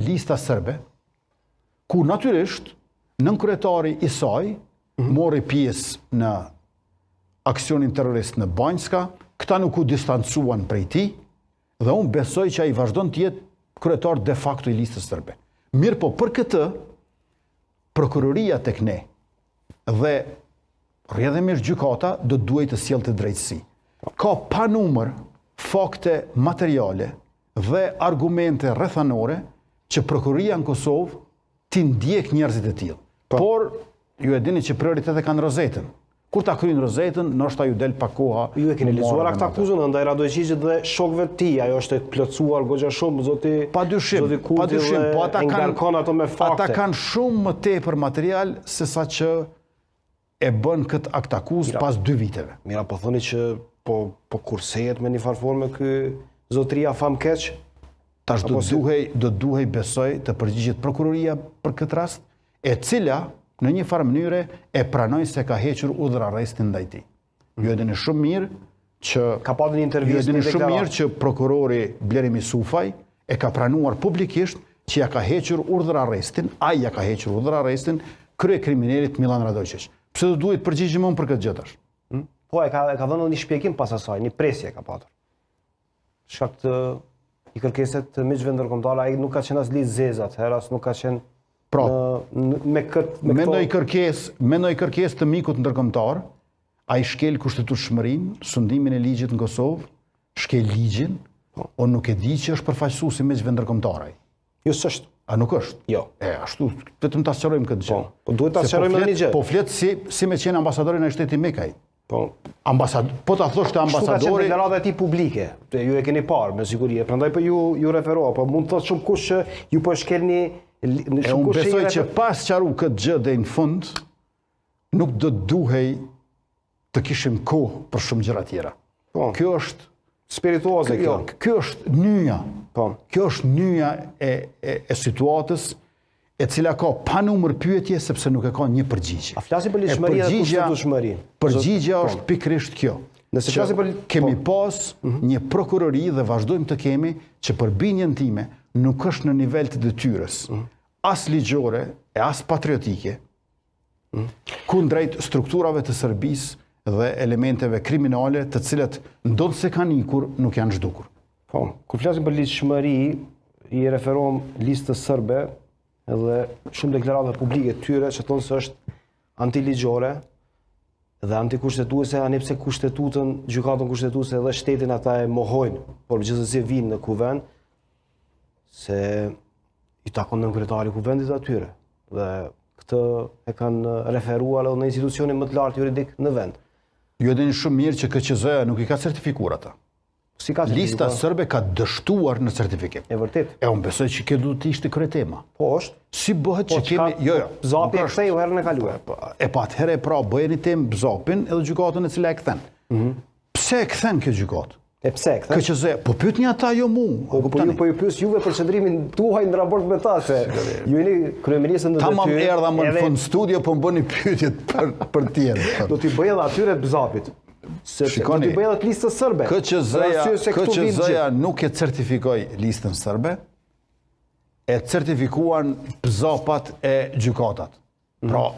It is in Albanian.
lista serbe, ku natyrisht nënkryetari i saj mori pjesë në aksionin terrorist në Banjska, këta nuk u distancuan prej tij, dhe unë besoj që ai vazhdon të jetë kryetar de facto i listës serbe. Mirë po, për këtë, prokuroria tek ne dhe rrjedhimisht gjykata do duhet të sjellte drejtësi. Ka pa numër fakte materiale dhe argumente rrethanore që prokuroria në Kosovë ti ndjek njerëzit e tillë. Por ju e dini që prioritete kanë rozetën. Kur ta kryejnë rozetën, ndoshta ju del pa koha. Ju e keni lexuar këtë akuzën ndaj Radojiçit dhe shokëve të tij, ajo është e plotësuar goxha shumë, zoti. Padyshim, po ata fakte. kanë shumë më tepër material se sa që e bën këtë akt akuzë pas 2 viteve. Mira, po thoni që po kursejet me një farë forme ky zotëria famkeq. Tash do duhej besoj të përgjigjet prokuroria për këtë rast, e cila në një farë mënyre e pranoj se ka hequr urdhër arrestin ndaj tij. Ju e dini shumë mirë që ka pasur një intervistë që prokurori Blerimi Sufaj e ka pranuar publikisht që ja ka hequr urdhër arrestin, ai ja ka hequr urdhër arrestin kryekriminalit Milan Radojić. Pse do duhet përgjigjim unë për këtë gjë tash? Po e ka dhënë një shpjegim pas asaj, një presje ka patur. Shkak të i kërkeset të miqve ndërkombëtar, ai nuk ka qenë as liz zezat, heras nuk ka qenë Mendoj kërkesë të mikut ndërkombëtar, ai shkel kushtetutshmërinë, sundimin e ligjit në Kosovë, shkel ligjin, unë nuk e di që është përfaqësues i miqve ndërkombëtar ai. Jo s'është. A nuk është? Jo. Ashtu, vetëm ta sqarojmë këtë gjë. Po duhet ta sqarojmë në një gjë. Po flet si me qenë ambasadorin e shtetit Mekaj. Po ta thosh të ambasadori. Shtu ka qenë deklarata e tij publike. Ju e keni parë me siguri. Prandaj po ju referova, po mund të thotë shumë kush që ju po shkelni. Unë besoj që pas qaru këtë gjë dhe në fund, nuk do duhej të kishim kohë për shumë gjëra tjera. Kjo është spirituoze kjo. Kjo është nyja. Kjo është nyja e situatës e cila ka pa numër pyetje sepse nuk e ka një përgjigje. A flasim për ligjshmëri dhe kushtetutshmëri? Përgjigja është pikërisht kjo. Kemi pas një prokurori dhe vazhdojmë të kemi që përbindjen time nuk është në nivel të detyrës, as ligjore e as patriotike, kundrejt strukturave të Serbisë dhe elementeve kriminale të cilat ndonë se kanë ikur, nuk janë zhdukur. Kur flasim për ligjshmëri, i referohem listës serbe edhe shumë deklarata publike të tyre që thonë se është antiligjore dhe antikushtetuese, anipse kushtetutën, gjykatën kushtetuese dhe shtetin ata e mohojnë, por gjithsesi vinë në kuvend, se i takon nënkryetari kuvendit atyre dhe këtë e kanë referuar edhe në institucionin më të lartë juridik në vend. Ju e dini shumë mirë që KQZ-ja nuk i ka certifikuar ata. Si ka Lista serbe ka dështuar në certifikim. E vërtet. E unë besoj që kjo duhet të ishte kryetema. Po është. Si bëhet që kemi... Zapi e kthej u herën e kaluar. E pa atëherë e pra bëjeni tem Zapin edhe gjykatën e cila e kthen. Pse e kthen kjo gjykatë? E pse e kthen? KQZ, po pyetni ata jo mu. Po ju pyes juve për qëndrimin tuaj në raport me ta, se ju jeni kryeministër në detyrë. Tamam erdha më në fund studio, po më bëni pyetjet për tjerë. Do t'i bëj edhe atyre Zapit. Shikoni, do t'i bëj edhe listës serbe. KQZ-ja nuk e certifikoi listën serbe, e certifikuan Zapat e gjykatat. Pra,